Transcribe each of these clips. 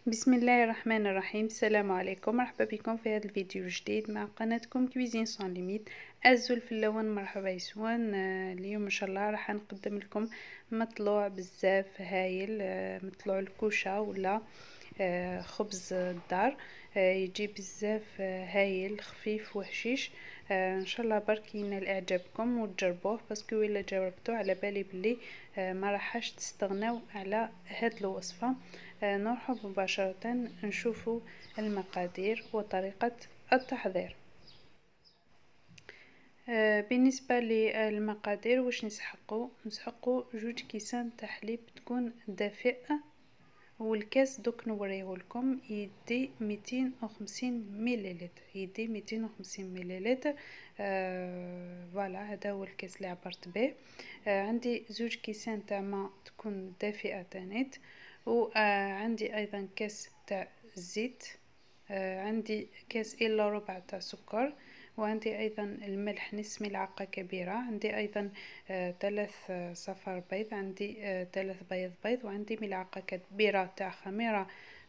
بسم الله الرحمن الرحيم. السلام عليكم، مرحبا بكم في هذا الفيديو الجديد مع قناتكم كويزين سون ليميت. الزول في اللون، مرحبا يسوان. اليوم ان شاء الله راح نقدم لكم مطلوع بزاف هايل، مطلوع الكوشه ولا خبز الدار. يجي بزاف هايل، خفيف وحشيش. ان شاء الله برك ينال اعجابكم وتجربوه، باسكو الا جربتوه على بالي بلي ما راحش تستغناو على هاد الوصفه. نروح مباشرة نشوف المقادير وطريقة التحضير. بالنسبة للمقادير واش نسحقو 2 كيسان تاع حليب تكون دافئة، والكاس دوك نوريهولكم يدي 250 مليلتر، يدي 250 مليلتر. فوالا هذا هو الكاس اللي عبرت به. عندي 2 كيسان تاع ماء تكون دافئة تانيت، وعندي ايضا كاس تاع زيت، عندي كاس الا ربع تاع سكر، وعندي ايضا الملح نص ملعقه كبيره، عندي ايضا 3 صفار بيض، عندي 3 بيض، وعندي ملعقه كبيره تاع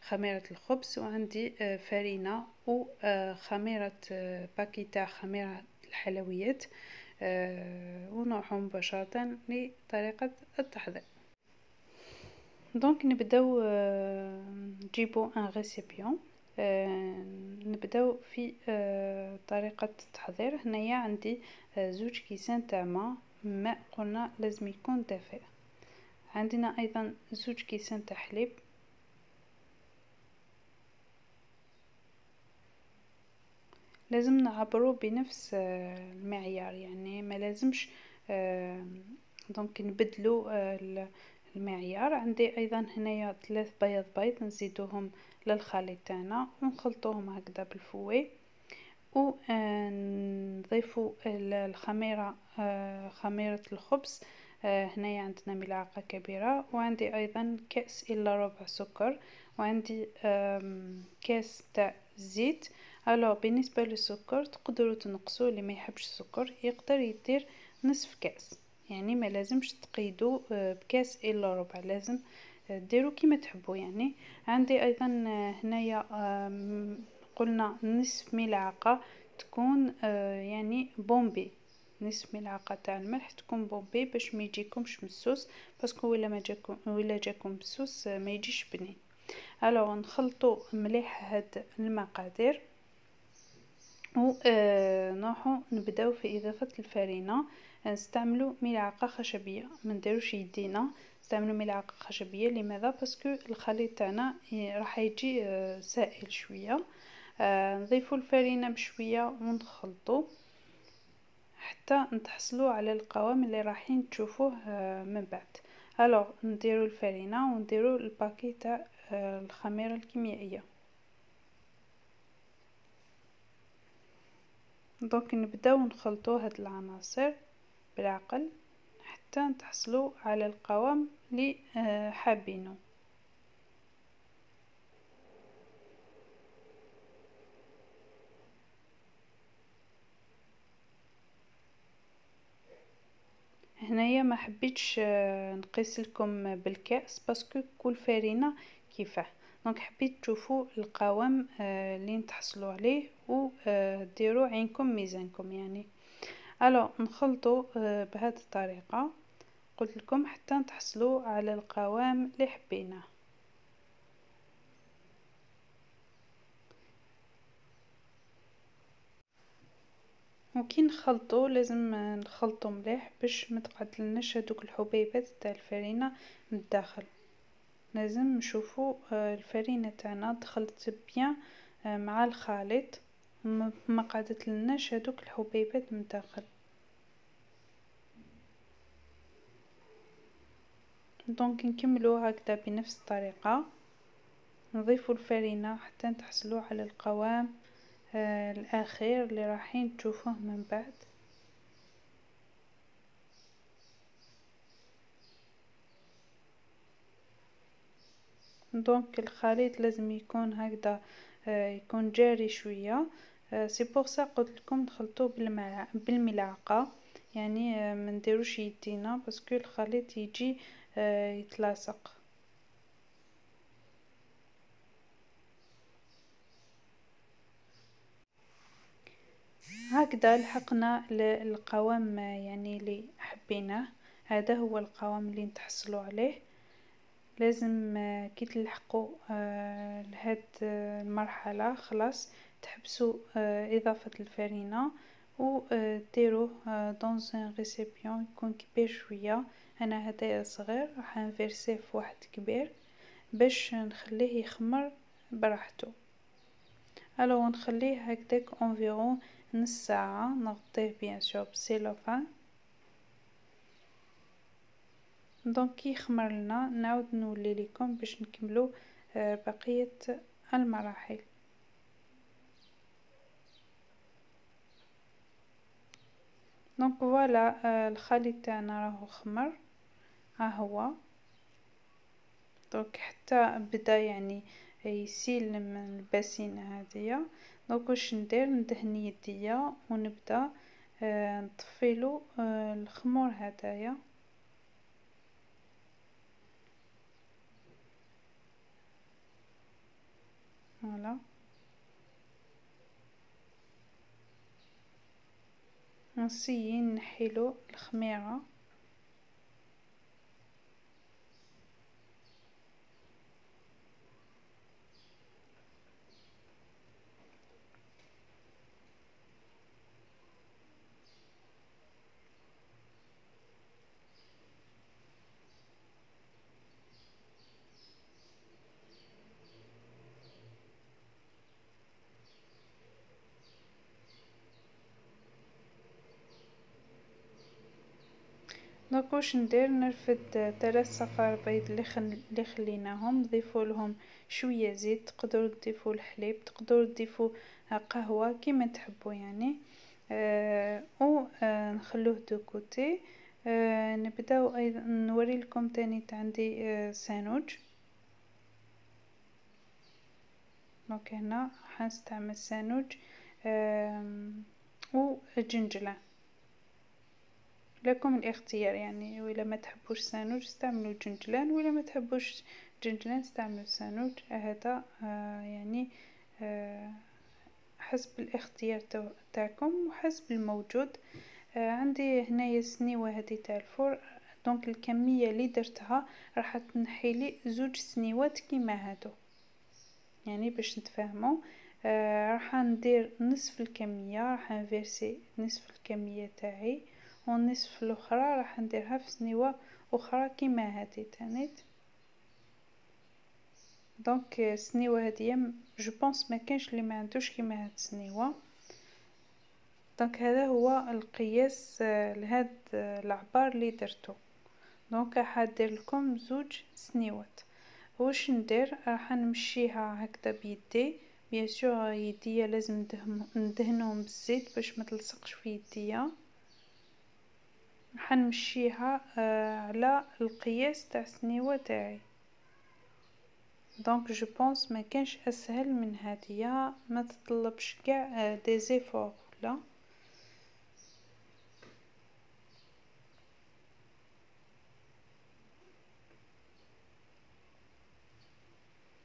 خميره الخبز، وعندي فرينه وخميره باكي تاع خميره الحلويات. ونروح مباشره لطريقه التحضير. دونك نبداو، نجيبو ان ريسيبيون. نبداو في طريقة التحضير. هنايا عندي 2 كيسان تاع ماء قلنا لازم يكون دافئ. عندنا ايضا 2 كيسان تاع حليب، لازم نعبرو بنفس المعيار، يعني ما لازمش دونك نبدلو المعيار. عندي ايضا هنايا 3 بيض نزيدوهم للخليط تاعنا ونخلطوهم هكذا بالفوي، ونضيفوا الخميرة، خميرة الخبز. هنايا عندنا ملعقة كبيرة، وعندي ايضا كأس الا ربع سكر، وعندي كاس تاع زيت. الو بالنسبة للسكر تقدروا تنقصوا، اللي ما يحبش السكر يقدر يدير نصف كاس، يعني ما لازمش تقيدوا بكاس الا ربع، لازم ديروا كيما تحبوا يعني. عندي ايضا هنايا قلنا نصف ملعقة تكون يعني بومبي، نصف ملعقة تاع الملح تكون بومبي باش ما يجيكمش مسوس، باسكو ولا جاكم مسوس ما يجيش بنين. الو نخلطوا مليح هاد المقادير، و نروحوا نبداو في اضافه الفرينه. نستعملوا ملعقه خشبيه، ما نديروش يدينا، نستعملوا ملعقه خشبيه. لماذا؟ باسكو الخليط تاعنا راح يجي سائل شويه. نضيفوا الفرينه بشويه ونخلطوا حتى نتحصلوا على القوام اللي رايحين تشوفوه من بعد. الو نديروا الفرينه ونديروا الباكي تاع الخميره الكيميائيه. دونك نبداو نخلطوا هاد العناصر بالعقل حتى نتحصلوا على القوام اللي حابينه. هنايا ما حبيتش نقيس لكم بالكاس، باسكو كل فرينه كيفاه، دونك حبيت تشوفوا القوام اللي نتحصلوا عليه وديروا عينكم ميزانكم يعني. الو نخلطوا بهذه الطريقه قلت لكم حتى نتحصلوا على القوام اللي حبيناه. وكي نخلطو لازم نخلطو مليح باش ما تقعدلناش هذوك الحبيبات تاع الفرينه من الداخل. لازم نشوفو الفرينه تاعنا دخلت بيان مع الخليط، ما قعدتلناش هذوك الحبيبات من الداخل. دونك نكملو هكذا بنفس الطريقه، نضيفو الفرينه حتى نتحصلوا على القوام الاخير اللي رايحين تشوفوه من بعد. دونك الخليط لازم يكون هكذا، يكون جاري شويه. سي بور سا قلت لكم نخلطوه بالملعقه، يعني ما نديروش يدينا باسكو الخليط يجي يتلاصق. هكذا لحقنا القوام يعني اللي حبيناه. هذا هو القوام اللي نتحصلوا عليه. لازم كي تلحقوا لهاد المرحلة خلاص تحبسوا إضافة الفرينة و ديروه دونز ان ريسيبيون يكون كبير شوية. انا هدايا صغير راح نفرسيه في واحد كبير باش نخليه يخمر براحته. الو نخليه هكداك انفيرون نص ساعة، نغطيه بيان سور بسيلوفان. دونك كي يخمر لنا نعاود نولي لكم باش نكملو بقية المراحل. دونك فوالا الخليط تاعنا راهو خمر، ها هو. دونك حتى بدا يعني يسيل من الباسينة هذيا. دونك واش ندير، ندهن يديا ونبدا نطفيلو الخمور هدايا. فوالا نسيي نحيلو الخميرة. دونك واش ندير، نرفد 3 صفار بيض اللي خليناهم، نضيفوا لهم شويه زيت، تقدروا تضيفوا الحليب، تقدروا تضيفوا قهوه كيما تحبوا يعني. و نخلوه دو كوتي. نبداو ايضا نوري لكم تاني عندي سانوج. دونك هنا حنستعمل سانوج و جنجلة. لكم الاختيار يعني، وإلا ما تحبوش سانوج استعملوا جنجلان، وإلا ما تحبوش جنجلان استعملوا سانوج. هذا يعني حسب الاختيار تاعكم وحسب الموجود. عندي هنايا سنيوة هذه تاع الفور. دونك الكمية اللي درتها راح تنحي لي 2 سنيوات كيما هادو، يعني باش نتفاهموا. راح ندير نصف الكمية، راح نفيرسي نصف الكمية تاعي، والنصف الاخرى راح نديرها في سنيوة اخرى كيما هذه تانيت. دونك سنيوة هذه جو بونس ما كانش اللي ما عندوش كيما هاد السنيوة. دونك هذا هو القياس لهاد العبار اللي درتو. دونك راح ندير لكم 2 سنيوات. واش ندير، راح نمشيها هكذا بيدي. بيان سور يديا لازم ندهنهم بالزيت باش ما تلصقش في يديا. راح نمشيها على القياس تاع السنيوه تاعي. دونك جو بونس ما كانش اسهل من هادية، ما تطلبش كاع دي زيفور لا.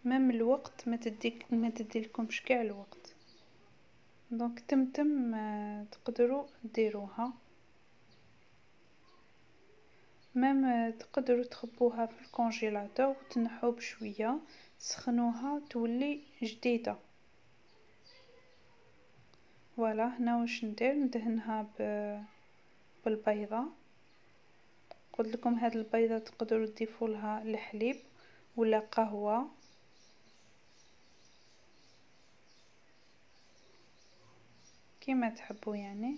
مام الوقت ما تديلكمش كاع الوقت. دونك تمتم تقدروا ديروها. مام تقدروا تخبوها في الكونجيلاتور وتنحو بشويه، تسخنوها تولي جديده. فوالا هنا واش ندير، ندهنها بالبيضه. قلت لكم هاد البيضه تقدروا تضيفوا لها الحليب ولا قهوه كيما تحبوا يعني.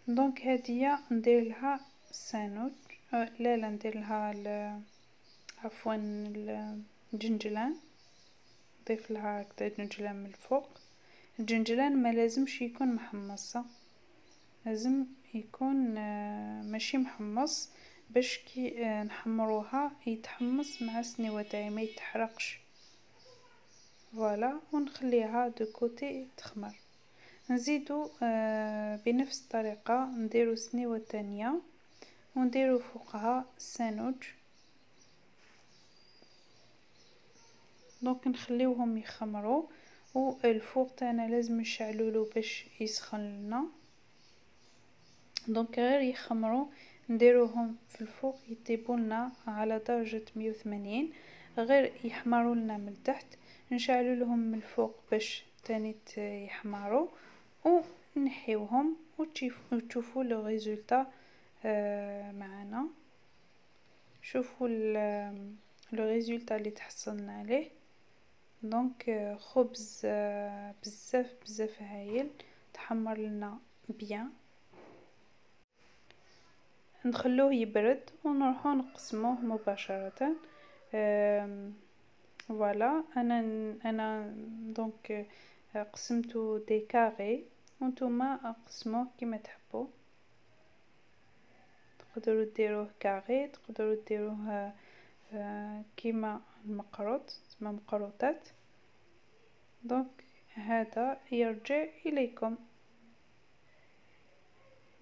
دونك هادية ندير لها سانوج. لا ندير لها عفوا الجنجلان. نضيف لها هكذا جنجلان من الفوق. الجنجلان ما لازمش يكون محمص، لازم يكون ماشي محمص باش كي نحمروها يتحمص مع السنيوة تاعي ما يتحرقش. فوالا ونخليها دو كوتي تخمر. نزيدو بنفس الطريقة نديرو سنيوة تانية ونديرو فوقها سانوج. دونك نخليوهم يخمروا والفوق تاعنا لازم نشعلولو باش يسخن لنا. دونك غير يخمروا، نديروهم في الفوق يطيبوا لنا على درجة 180، غير يحمروا لنا من التحت، نشعلوا لهم من الفوق باش تاني يحمروا، ونحيوهم وتشوفوا لو ريزولطا معنا. شوفوا لو ريزولطا اللي تحصلنا عليه. دونك خبز بزاف بزاف هايل، تحمر لنا بيان. نخلوه يبرد ونروحو نقسموه مباشرة. فوالا انا دونك قسمتو دي كاري، وانتوما قسموه كيما تحبوا. تقدروا ديروه كاري، تقدروا ديروه كيما المقروط، تسمى مقروطات. دونك هذا يرجع اليكم.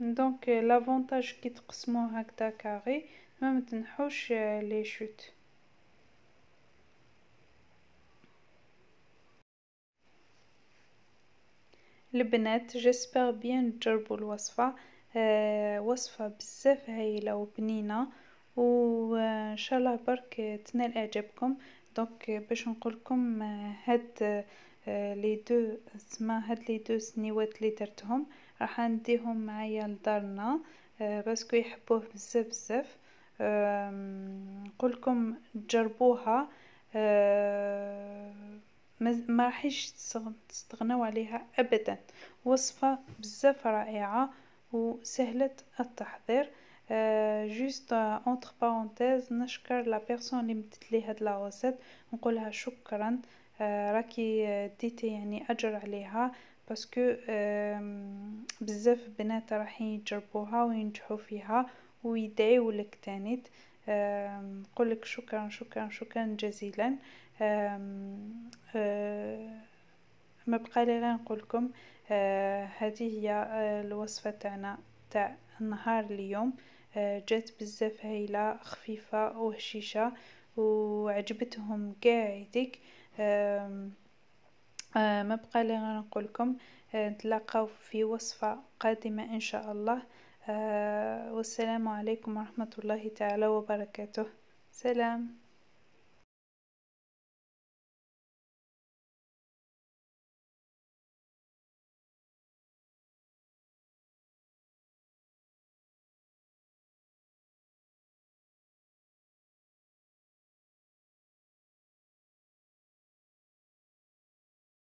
دونك لافونتاج كي تقسموه هكذا كاري ما تنحوش لي شوت. البنات جيسبر بيان تجربوا الوصفه، وصفه بزاف هايله وبنينه، وان شاء الله برك تنال اعجابكم. دونك باش نقولكم هاد لي دو سما، هاد لي دو سنيوات اللي درتهم راح نديهم معايا لدارنا باسكو يحبوه بزاف بزاف. نقولكم تجربوها، ما راحش تستغنوا عليها ابدا. وصفه بزاف رائعه وسهله التحضير. جوست اونتر بارونتيز، نشكر لا بيرسون اللي مدت لي هاد لا روسيت، نقولها شكرا. راكي ديتي يعني اجر عليها، باسكو بزاف بنات راح يجربوها وينجحوا فيها ويدعيوا لك تانيت. نقولك شكرا شكرا شكرا جزيلا. ما بقى لي غير نقولكم هذه هي الوصفه تاعنا تاع النهار اليوم. جات بزاف هايله، خفيفه وهشيشه وعجبتهم قاع يديك. ما بقى لي غير نقولكم نتلاقاو في وصفه قادمه ان شاء الله. والسلام عليكم ورحمه الله تعالى وبركاته. سلام.